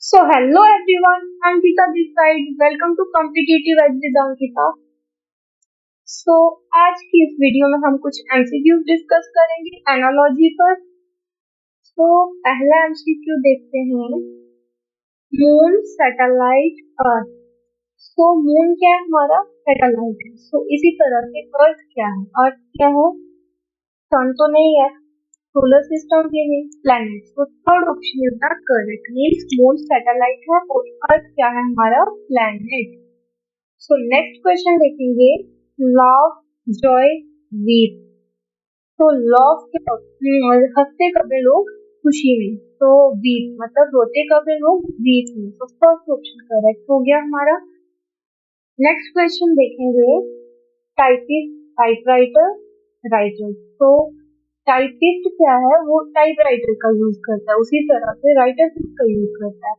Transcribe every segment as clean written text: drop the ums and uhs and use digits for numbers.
So hello everyone, Ankita this side. Welcome to Competitive Edge with Ankita. So आज की इस video में हम कुछ एमसीक्यूज डिस्कस करेंगे एनालॉजी पर. तो पहला एमसीक्यू देखते हैं, मून सैटेलाइट अर्थ. तो मून क्या है हमारा, सैटेलाइट है. तो इसी तरह से अर्थ क्या है, अर्थ क्या है, सन तो नहीं है, सोलर सिस्टम भी नहीं, प्लैनेट. तो third option is the correct. Means moon satellite है और अर्थ क्या है हमारा, प्लैनेट. सो नेक्स्ट क्वेश्चन देखेंगे, लव जॉय वीप. तो लव के हंसते कब है लोग, खुशी में. तो वीप मतलब रोते कब है लोग, वीप में. तो फर्स्ट ऑप्शन करेक्ट हो गया हमारा. नेक्स्ट क्वेश्चन देखेंगे, टाइपिस्ट, टाइपराइटर, राइटर. तो टाइपिस्ट क्या है, वो टाइपराइटर का यूज करता है. उसी तरह से राइटर किसका यूज करता है,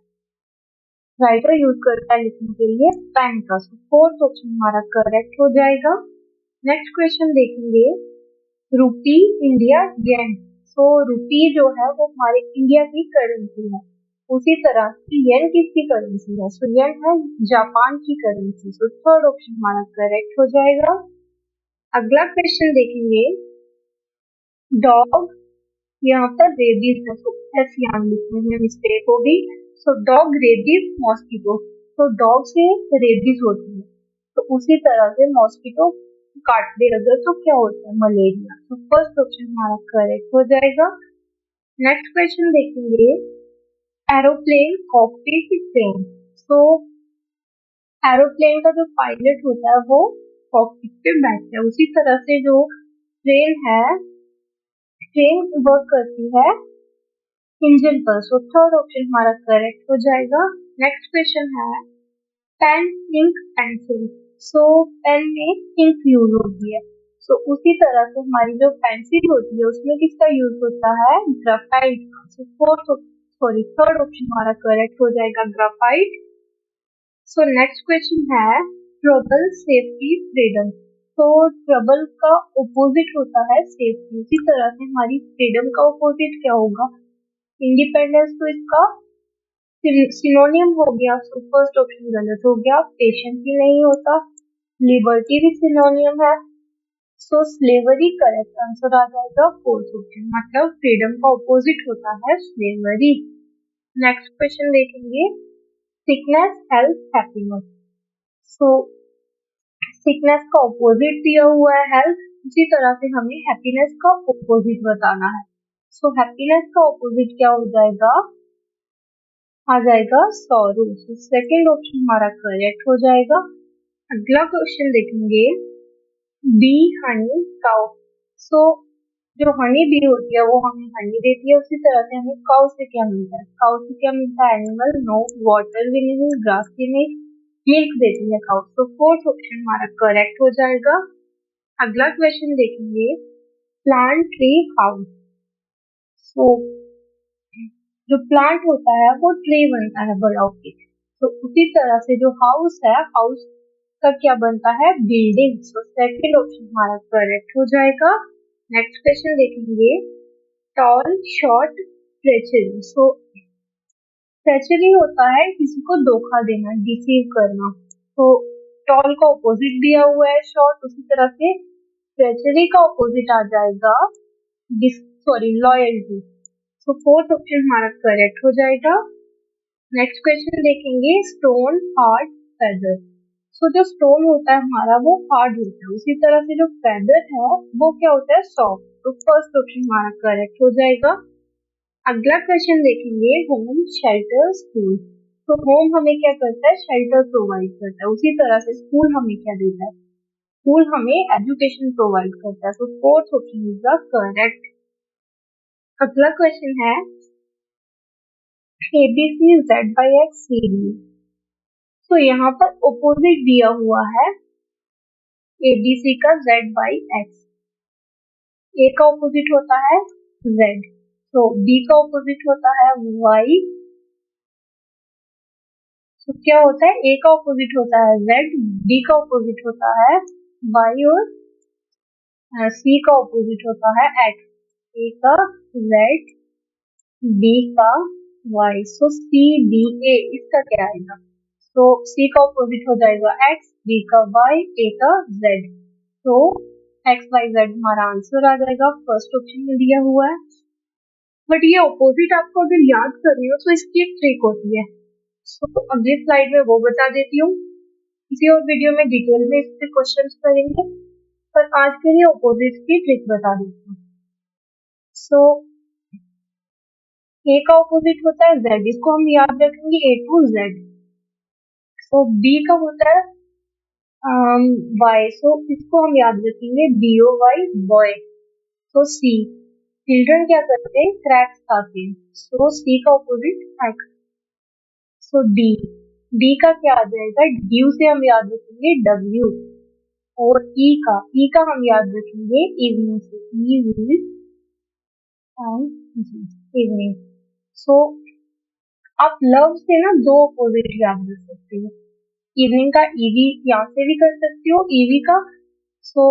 राइटर यूज करता है लिखने के लिए पेन का. फोर्थ ऑप्शन हमारा करेक्ट हो जाएगा. नेक्स्ट क्वेश्चन देखेंगे, रुपी, इंडिया, येन. तो रुपी जो है वो हमारे इंडिया की करेंसी है. उसी तरह से येन किसकी करेंसी है, सो येन है जापान की करेंसी. सो थर्ड ऑप्शन हमारा करेक्ट हो जाएगा. अगला क्वेश्चन देखेंगे, डॉग, यहाँ पर रेबीज है. तो एस यहाँ लिखने में मिस्टेक होगी. सो डॉग, रेबीज, मॉस्किटो. तो डॉग से रेबीज होती है, तो उसी तरह से मॉस्किटो काट दे अगर तो क्या होता है, मलेरिया. तो फर्स्ट ऑप्शन हमारा करेक्ट हो जाएगा. नेक्स्ट क्वेश्चन देखेंगे, एरोप्लेन, कॉकपिट, ट्रेन. तो एरोप्लेन का जो पायलट होता है वो कॉकपिट पे बैठता है. उसी तरह से जो ट्रेन है, ट्रेन वर्क करती है इंजन पर. सो थर्ड ऑप्शन हमारा करेक्ट हो जाएगा. नेक्स्ट क्वेश्चन है, पेन, इंक, पेंसिल. सो पेन में इंक यूज होती है. सो उसी तरह से हमारी जो पेंसिल होती है उसमें किसका यूज होता है, ग्राफाइट का. सो थर्ड ऑप्शन हमारा करेक्ट हो जाएगा, ग्राफाइट. सो नेक्स्ट क्वेश्चन है, ट्रबल, सेफ्टी, फ्रीडम. तो ट्रबल का ऑपोजिट होता है सेफ्टी. उसी तरह से हमारी फ्रीडम का ऑपोजिट क्या होगा, इंडिपेंडेंस. तो इसका सिनोनियम हो गया. सो फर्स्ट ऑप्शन गलत हो गया, पेशेंस भी नहीं होता. लिबर्टी भी सिनोनियम है. सो स्लेवरी करेक्ट आंसर आ जाएगा फोर्थ ऑप्शन. मतलब फ्रीडम का ऑपोजिट होता है स्लेवरी. नेक्स्ट क्वेश्चन देखेंगे, सिकनेस, हेल्थ, हैप्पीनेस. सो सिकनेस का ऑपोजिट दिया हुआ है हेल्थ. उसी तरह से हमें हैप्पीनेस का ऑपोजिट बताना है. सो हैप्पीनेस का ऑपोजिट क्या हो जाएगा, आ जाएगा सॉरो. सेकंड ऑप्शन हमारा करेक्ट हो जाएगा. अगला क्वेश्चन देखेंगे, बी, हनी, काउ. सो जो हनी बी होती है वो हमें हनी देती है. उसी तरह से हमें काउ से क्या मिलता है, काउ से क्या मिलता है, एनिमल. नो, वाटर भी नहीं, ग्रास भी नहीं, मिल्क देती है काउ. तो फोर्थ ऑप्शन हमारा करेक्ट हो जाएगा. अगला क्वेश्चन देखेंगे, प्लांट, ट्री, हाउस. सो जो प्लांट होता है वो ट्री बनता है बड़ा होके. तो उसी तरह से जो हाउस है, हाउस का क्या बनता है, बिल्डिंग. सो सेकंड ऑप्शन हमारा करेक्ट हो जाएगा. नेक्स्ट क्वेश्चन देखेंगे, टॉल, शॉर्ट, ट्रेचरी. सो ट्रेचरी होता है किसी को धोखा देना, डिसीव करना. तो टॉल का ऑपोजिट दिया हुआ है शॉर्ट. उसी तरह से ट्रेचरी का ऑपोजिट आ जाएगा लॉयल्टी. तो फोर्थ ऑप्शन हमारा करेक्ट हो जाएगा. नेक्स्ट क्वेश्चन देखेंगे, स्टोन, हार्ड, फेदर. सो जो स्टोन होता है हमारा वो हार्ड होता है. उसी तरह से जो फेदर है वो क्या होता है, सॉफ्ट. तो फर्स्ट ऑप्शन हमारा करेक्ट हो जाएगा. अगला क्वेश्चन देखेंगे, होम, शेल्टर, स्कूल. तो होम हमें क्या करता है, शेल्टर प्रोवाइड करता है. उसी तरह से स्कूल हमें क्या देता है, स्कूल हमें एजुकेशन प्रोवाइड करता है. तो fourth option is the correct. अगला क्वेश्चन है, ABC, Z/X, CD. तो यहाँ पर ऑपोजिट दिया हुआ है ABC का Z/X. A का ऑपोजिट होता है Z. तो B का ऑपोजिट होता है Y. तो क्या होता है, A का ऑपोजिट होता है Z, B का ऑपोजिट होता है Y और C का ऑपोजिट होता है X. A का Z, B का Y, so C D A इसका क्या आएगा? तो सी का ऑपोजिट हो जाएगा एक्स, डी का वाई, ए का जेड। तो एक्स वाई जेड हमारा आंसर आ जाएगा, फर्स्ट ऑप्शन में दिया हुआ है। बट ये ऑपोजिट आपको अगर याद कर रही हो तो इसकी एक ट्रिक होती है। तो अगली स्लाइड में वो बता देती हूँ, किसी और वीडियो में डिटेल में इस पे क्वेश्चंस करेंगे, पर आज के लिए ऑपोजिट की ट्रिक बता देती हूँ। सो ए का ऑपोजिट होता है जेड, इसको हम याद रखेंगे ए टू जेड। सो बी का होता है वाई, सो इसको हम याद रखेंगे बी ओ वाई, बॉय। सो सी, चिल्ड्रन क्या करते हैं? क्रैक्स खाते हैं। सो सी का ऑपोजिट एक्स। सो डी, डी का क्या आ जाएगा? ड्यू से हम याद रखेंगे डब्ल्यू। और ई का हम याद रखेंगे इवनिंग से, इवनिंग। सो आप लव से ना दो ऑपोजिट याद रख सकते हो, इवनिंग का ईवी यहाँ से भी कर सकते हो, ईवी का। सो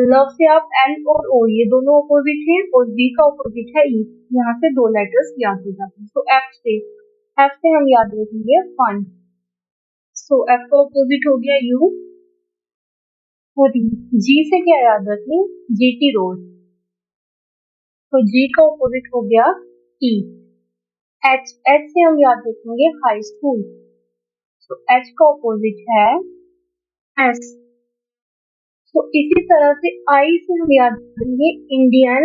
लव से आप एल और ओ ये दोनों ऑपोजिट हैं, और बी का ऑपोजिट है ई, यहाँ से दो लेटर्स याद हो जाते हैं। सो एफ से हम याद रखेंगे फन। सो एफ का ऑपोजिट हो गया यू। और जी से क्या याद रखें? G T road. तो जी का ऑपोजिट हो गया टी। एच से हम याद रखेंगे हाई स्कूल। तो एच का ऑपोजिट है एस। तो इसी तरह से आई से हम याद रखेंगे इंडियन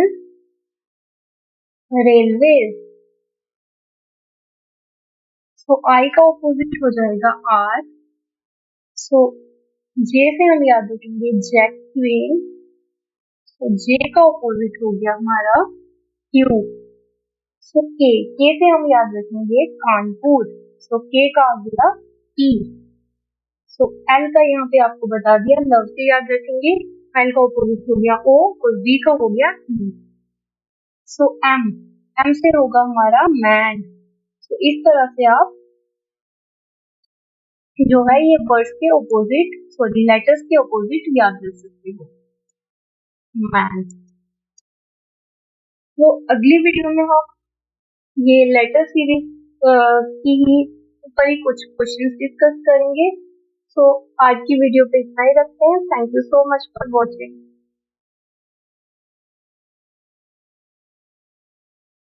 रेलवेज। सो आई का ऑपोजिट हो जाएगा आर। सो जे से हम याद रखेंगे जेट ट्वेन। तो जे का ऑपोजिट हो गया हमारा क्यू। सो के से हम याद रखेंगे कानपुर। सो के का आ गया ई। सो एल का यहाँ पे आपको बता दिया, लव से याद रखेंगे, एल का ऑपोजिट हो गया ओ, और बी का हो गया ई। सो एम से होगा हमारा मैन। तो इस तरह से आप जो है ये वर्ड्स के ऑपोजिट, सॉरी लेटर्स के ऑपोजिट याद रख सकते हो, मैन। तो अगली वीडियो में हम ये लेटर सीरीज की ही ऊपर ही कुछ क्वेश्चंस डिस्कस करेंगे। तो आज की वीडियो पे इतना ही रखते हैं। Thank you so much for watching.